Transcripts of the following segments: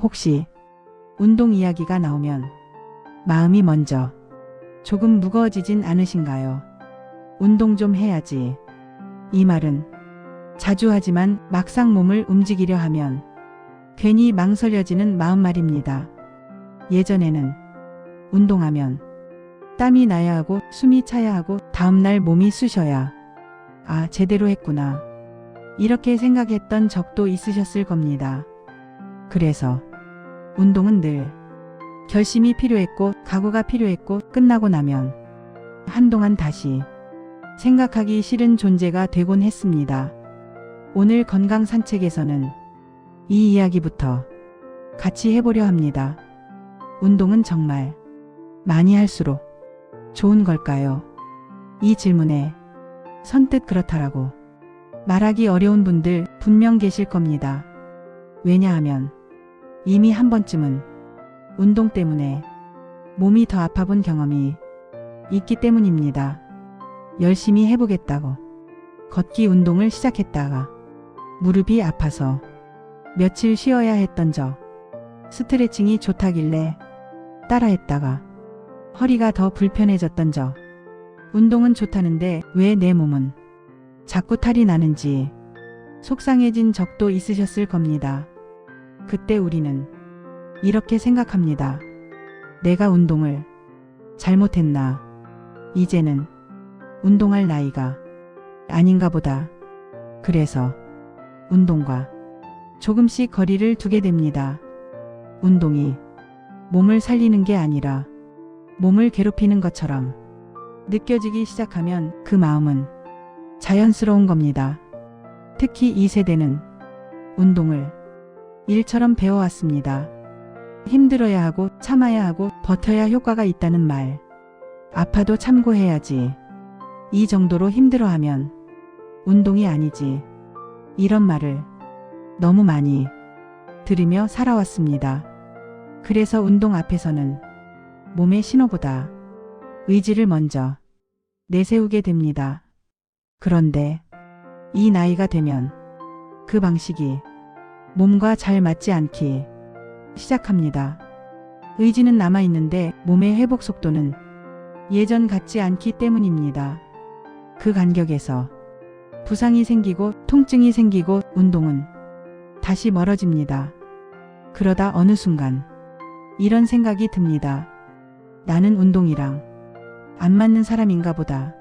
혹시 운동 이야기가 나오면 마음이 먼저 조금 무거워지진 않으신가요? 운동 좀 해야지. 이 말은 자주 하지만 막상 몸을 움직이려 하면 괜히 망설여지는 마음 말입니다. 예전에는 운동하면 땀이 나야 하고 숨이 차야 하고 다음날 몸이 쑤셔야 아, 제대로 했구나. 이렇게 생각했던 적도 있으셨을 겁니다. 그래서 운동은 늘 결심이 필요했고 각오가 필요했고 끝나고 나면 한동안 다시 생각하기 싫은 존재가 되곤 했습니다. 오늘 건강 산책에서는 이 이야기부터 같이 해보려 합니다. 운동은 정말 많이 할수록 좋은 걸까요? 이 질문에 선뜻 그렇다라고 말하기 어려운 분들 분명 계실 겁니다. 왜냐하면 이미 한 번쯤은 운동 때문에 몸이 더 아파본 경험이 있기 때문입니다. 열심히 해보겠다고 걷기 운동을 시작했다가 무릎이 아파서 며칠 쉬어야 했던 적, 스트레칭이 좋다길래 따라했다가 허리가 더 불편해졌던 적, 운동은 좋다는데 왜 내 몸은 자꾸 탈이 나는지 속상해진 적도 있으셨을 겁니다. 그때 우리는 이렇게 생각합니다. 내가 운동을 잘못했나? 이제는 운동할 나이가 아닌가 보다. 그래서 운동과 조금씩 거리를 두게 됩니다. 운동이 몸을 살리는 게 아니라 몸을 괴롭히는 것처럼 느껴지기 시작하면 그 마음은 자연스러운 겁니다. 특히 이 세대는 운동을 일처럼 배워왔습니다. 힘들어야 하고 참아야 하고 버텨야 효과가 있다는 말. 아파도 참고해야지. 이 정도로 힘들어하면 운동이 아니지. 이런 말을 너무 많이 들으며 살아왔습니다. 그래서 운동 앞에서는 몸의 신호보다 의지를 먼저 내세우게 됩니다. 그런데 이 나이가 되면 그 방식이 몸과 잘 맞지 않기 시작합니다. 의지는 남아있는데 몸의 회복 속도는 예전 같지 않기 때문입니다. 그 간격에서 부상이 생기고 통증이 생기고 운동은 다시 멀어집니다. 그러다 어느 순간 이런 생각이 듭니다. 나는 운동이랑 안 맞는 사람인가 보다.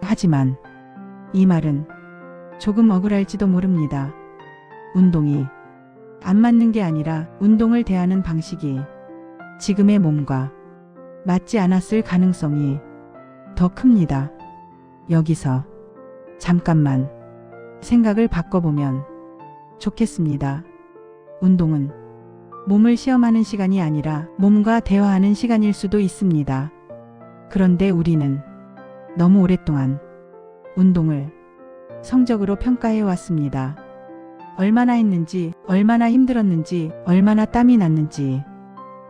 하지만 이 말은 조금 억울할지도 모릅니다. 운동이 안 맞는 게 아니라 운동을 대하는 방식이 지금의 몸과 맞지 않았을 가능성이 더 큽니다. 여기서 잠깐만 생각을 바꿔보면 좋겠습니다. 운동은 몸을 시험하는 시간이 아니라 몸과 대화하는 시간일 수도 있습니다. 그런데 우리는 너무 오랫동안 운동을 성적으로 평가해 왔습니다. 얼마나 했는지, 얼마나 힘들었는지, 얼마나 땀이 났는지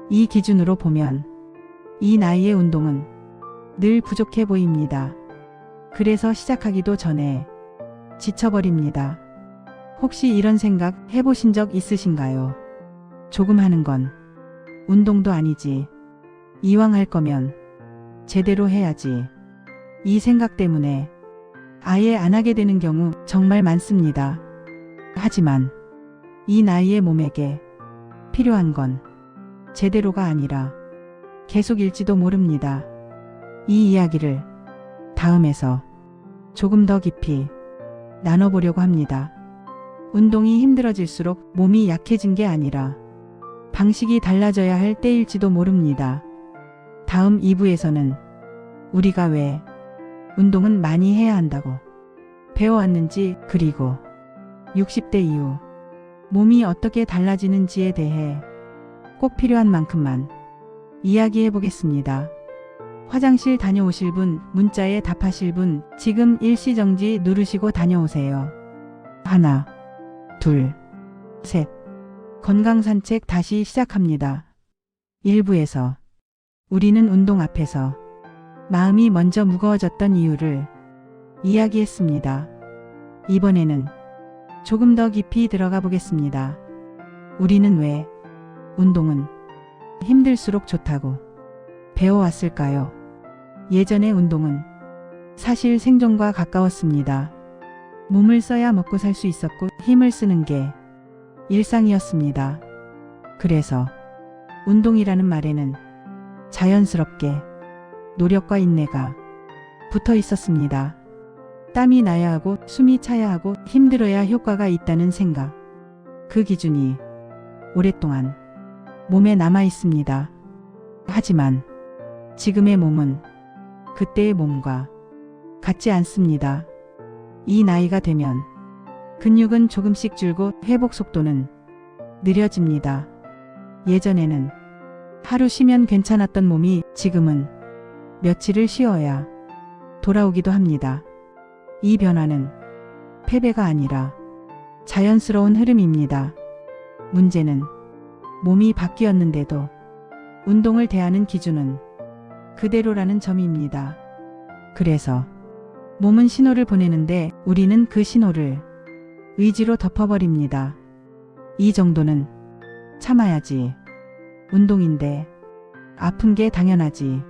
이 기준으로 보면 이 나이의 운동은 늘 부족해 보입니다. 그래서 시작하기도 전에 지쳐버립니다. 혹시 이런 생각 해보신 적 있으신가요? 조금 하는 건 운동도 아니지. 이왕 할 거면 제대로 해야지. 이 생각 때문에 아예 안 하게 되는 경우 정말 많습니다. 하지만 이 나이의 몸에게 필요한 건 제대로가 아니라 계속일지도 모릅니다. 이 이야기를 다음에서 조금 더 깊이 나눠보려고 합니다. 운동이 힘들어질수록 몸이 약해진 게 아니라 방식이 달라져야 할 때일지도 모릅니다. 다음 2부에서는 우리가 왜 운동은 많이 해야 한다고 배워왔는지, 그리고 60대 이후 몸이 어떻게 달라지는지에 대해 꼭 필요한 만큼만 이야기해 보겠습니다. 화장실 다녀오실 분, 문자에 답하실 분 지금 일시정지 누르시고 다녀오세요. 하나, 둘, 셋. 건강산책 다시 시작합니다. 1부에서 우리는 운동 앞에서 마음이 먼저 무거워졌던 이유를 이야기했습니다. 이번에는 조금 더 깊이 들어가 보겠습니다. 우리는 왜 운동은 힘들수록 좋다고 배워왔을까요? 예전의 운동은 사실 생존과 가까웠습니다. 몸을 써야 먹고 살 수 있었고 힘을 쓰는 게 일상이었습니다. 그래서 운동이라는 말에는 자연스럽게 노력과 인내가 붙어 있었습니다. 땀이 나야 하고 숨이 차야 하고 힘들어야 효과가 있다는 생각. 그 기준이 오랫동안 몸에 남아 있습니다. 하지만 지금의 몸은 그때의 몸과 같지 않습니다. 이 나이가 되면 근육은 조금씩 줄고 회복 속도는 느려집니다. 예전에는 하루 쉬면 괜찮았던 몸이 지금은 며칠을 쉬어야 돌아오기도 합니다. 이 변화는 패배가 아니라 자연스러운 흐름입니다. 문제는 몸이 바뀌었는데도 운동을 대하는 기준은 그대로라는 점입니다. 그래서 몸은 신호를 보내는데 우리는 그 신호를 의지로 덮어버립니다. 이 정도는 참아야지. 운동인데 아픈 게 당연하지.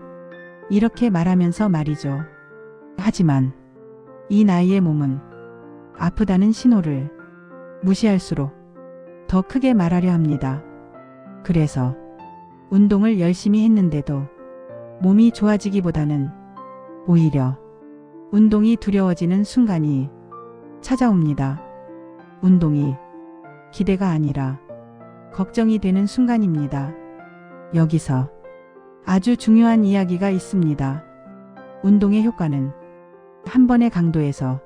이렇게 말하면서 말이죠. 하지만 이 나이의 몸은 아프다는 신호를 무시할수록 더 크게 말하려 합니다. 그래서 운동을 열심히 했는데도 몸이 좋아지기보다는 오히려 운동이 두려워지는 순간이 찾아옵니다. 운동이 기대가 아니라 걱정이 되는 순간입니다. 여기서 아주 중요한 이야기가 있습니다. 운동의 효과는 한 번의 강도에서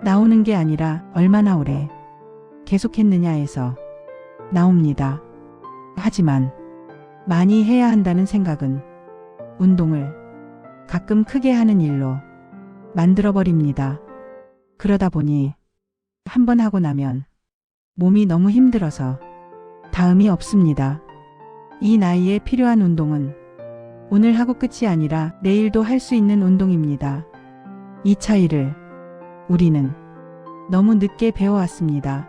나오는 게 아니라 얼마나 오래 계속했느냐에서 나옵니다. 하지만 많이 해야 한다는 생각은 운동을 가끔 크게 하는 일로 만들어버립니다. 그러다 보니 한 번 하고 나면 몸이 너무 힘들어서 다음이 없습니다. 이 나이에 필요한 운동은 오늘 하고 끝이 아니라 내일도 할 수 있는 운동입니다. 이 차이를 우리는 너무 늦게 배워왔습니다.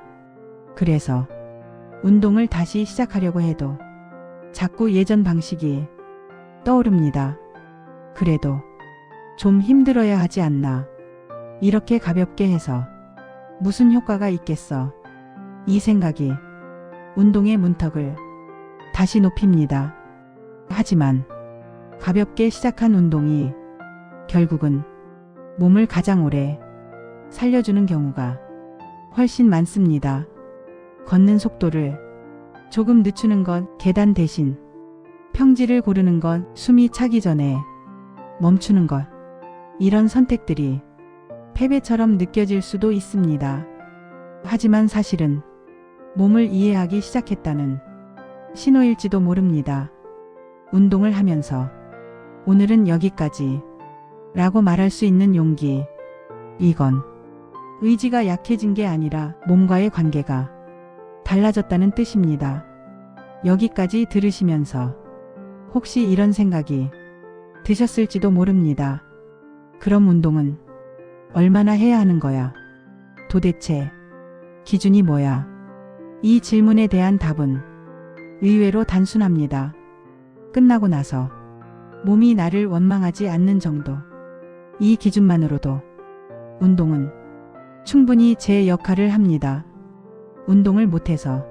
그래서 운동을 다시 시작하려고 해도 자꾸 예전 방식이 떠오릅니다. 그래도 좀 힘들어야 하지 않나. 이렇게 가볍게 해서 무슨 효과가 있겠어. 이 생각이 운동의 문턱을 다시 높입니다. 하지만 가볍게 시작한 운동이 결국은 몸을 가장 오래 살려주는 경우가 훨씬 많습니다. 걷는 속도를 조금 늦추는 것, 계단 대신 평지를 고르는 것, 숨이 차기 전에 멈추는 것. 이런 선택들이 패배처럼 느껴질 수도 있습니다. 하지만 사실은 몸을 이해하기 시작했다는 신호일지도 모릅니다. 운동을 하면서 오늘은 여기까지 라고 말할 수 있는 용기. 이건 의지가 약해진 게 아니라 몸과의 관계가 달라졌다는 뜻입니다. 여기까지 들으시면서 혹시 이런 생각이 드셨을지도 모릅니다. 그럼 운동은 얼마나 해야 하는 거야? 도대체 기준이 뭐야? 이 질문에 대한 답은 의외로 단순합니다. 끝나고 나서 몸이 나를 원망하지 않는 정도. 이 기준만으로도 운동은 충분히 제 역할을 합니다. 운동을 못해서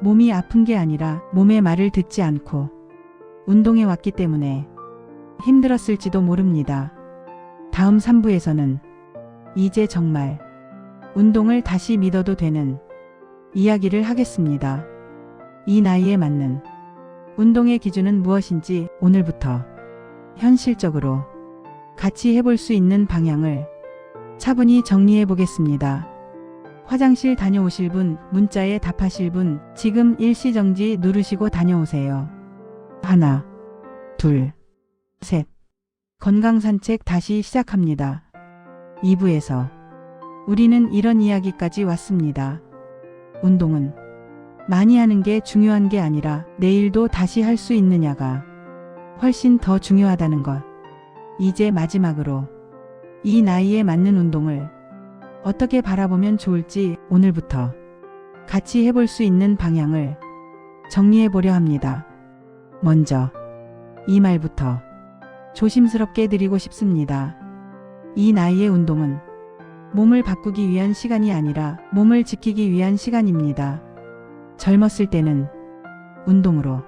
몸이 아픈 게 아니라 몸의 말을 듣지 않고 운동해 왔기 때문에 힘들었을지도 모릅니다. 다음 3부에서는 이제 정말 운동을 다시 믿어도 되는 이야기를 하겠습니다. 이 나이에 맞는 운동의 기준은 무엇인지 오늘부터 현실적으로 같이 해볼 수 있는 방향을 차분히 정리해 보겠습니다. 화장실 다녀오실 분, 문자에 답하실 분, 지금 일시정지 누르시고 다녀오세요. 하나, 둘, 셋. 건강산책 다시 시작합니다. 2부에서 우리는 이런 이야기까지 왔습니다. 운동은 많이 하는 게 중요한 게 아니라 내일도 다시 할 수 있느냐가 훨씬 더 중요하다는 것. 이제 마지막으로 이 나이에 맞는 운동을 어떻게 바라보면 좋을지 오늘부터 같이 해볼 수 있는 방향을 정리해 보려 합니다. 먼저 이 말부터 조심스럽게 드리고 싶습니다. 이 나이의 운동은 몸을 바꾸기 위한 시간이 아니라 몸을 지키기 위한 시간입니다. 젊었을 때는 운동으로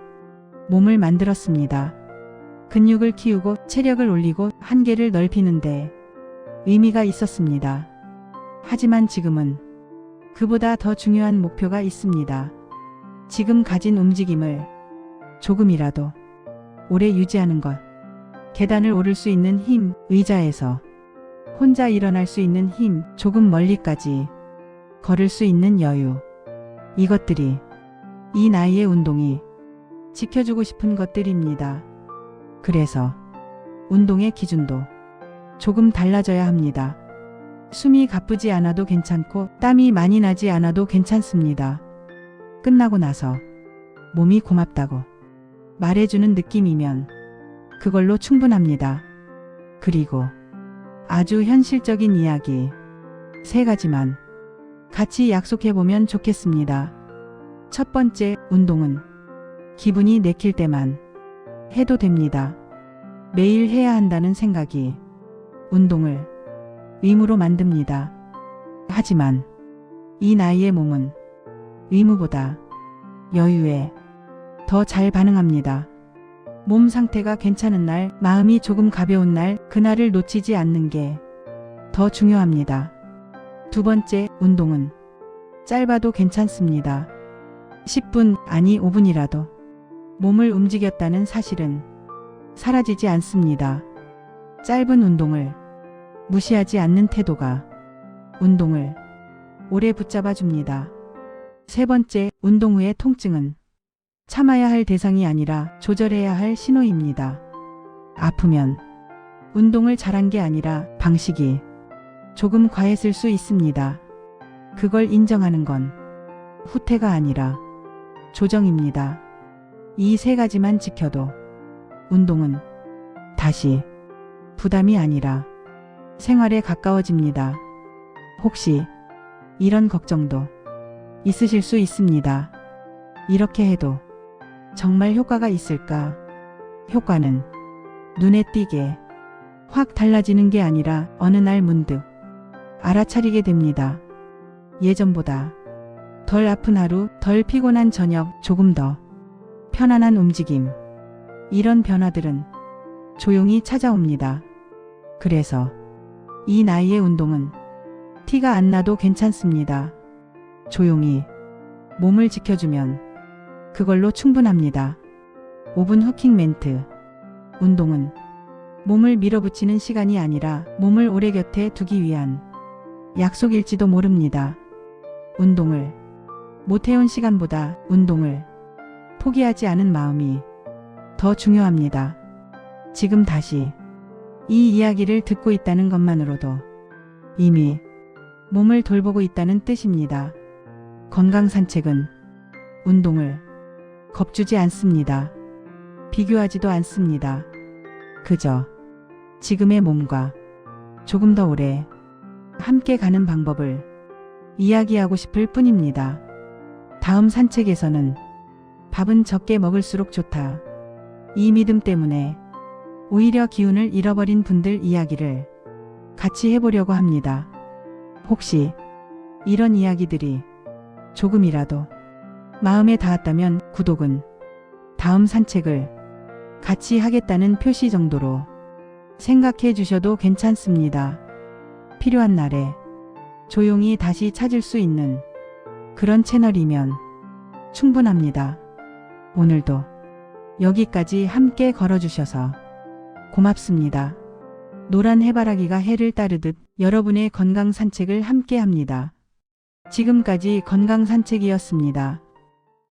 몸을 만들었습니다. 근육을 키우고 체력을 올리고 한계를 넓히는데 의미가 있었습니다. 하지만 지금은 그보다 더 중요한 목표가 있습니다. 지금 가진 움직임을 조금이라도 오래 유지하는 것. 계단을 오를 수 있는 힘, 의자에서 혼자 일어날 수 있는 힘, 조금 멀리까지 걸을 수 있는 여유. 이것들이 이 나이의 운동이 지켜주고 싶은 것들입니다. 그래서 운동의 기준도 조금 달라져야 합니다. 숨이 가쁘지 않아도 괜찮고 땀이 많이 나지 않아도 괜찮습니다. 끝나고 나서 몸이 고맙다고 말해주는 느낌이면 그걸로 충분합니다. 그리고 아주 현실적인 이야기 3가지만 같이 약속해보면 좋겠습니다. 첫 번째, 운동은 기분이 내킬 때만 해도 됩니다. 매일 해야 한다는 생각이 운동을 의무로 만듭니다. 하지만 이 나이의 몸은 의무보다 여유에 더 잘 반응합니다. 몸 상태가 괜찮은 날, 마음이 조금 가벼운 날, 그날을 놓치지 않는 게 더 중요합니다. 두 번째, 운동은 짧아도 괜찮습니다. 10분, 아니 5분이라도 몸을 움직였다는 사실은 사라지지 않습니다. 짧은 운동을 무시하지 않는 태도가 운동을 오래 붙잡아 줍니다. 세 번째, 운동 후의 통증은 참아야 할 대상이 아니라 조절해야 할 신호입니다. 아프면 운동을 잘한 게 아니라 방식이 조금 과했을 수 있습니다. 그걸 인정하는 건 후퇴가 아니라 조정입니다. 이 3가지만 지켜도 운동은 다시 부담이 아니라 생활에 가까워집니다. 혹시 이런 걱정도 있으실 수 있습니다. 이렇게 해도 정말 효과가 있을까? 효과는 눈에 띄게 확 달라지는 게 아니라 어느 날 문득 알아차리게 됩니다. 예전보다 덜 아픈 하루, 덜 피곤한 저녁, 조금 더 편안한 움직임. 이런 변화들은 조용히 찾아옵니다. 그래서 이 나이의 운동은 티가 안 나도 괜찮습니다. 조용히 몸을 지켜주면 그걸로 충분합니다. 5분 후킹 멘트. 운동은 몸을 밀어붙이는 시간이 아니라 몸을 오래 곁에 두기 위한 약속일지도 모릅니다. 운동을 못해온 시간보다 운동을 포기하지 않은 마음이 더 중요합니다. 지금 다시 이 이야기를 듣고 있다는 것만으로도 이미 몸을 돌보고 있다는 뜻입니다. 건강 산책은 운동을 겁주지 않습니다. 비교하지도 않습니다. 그저 지금의 몸과 조금 더 오래 함께 가는 방법을 이야기하고 싶을 뿐입니다. 다음 산책에서는 밥은 적게 먹을수록 좋다. 이 믿음 때문에 오히려 기운을 잃어버린 분들 이야기를 같이 해보려고 합니다. 혹시 이런 이야기들이 조금이라도 마음에 닿았다면 구독은 다음 산책을 같이 하겠다는 표시 정도로 생각해 주셔도 괜찮습니다. 필요한 날에 조용히 다시 찾을 수 있는 그런 채널이면 충분합니다. 오늘도 여기까지 함께 걸어주셔서 고맙습니다. 노란 해바라기가 해를 따르듯 여러분의 건강 산책을 함께 합니다. 지금까지 건강 산책이었습니다.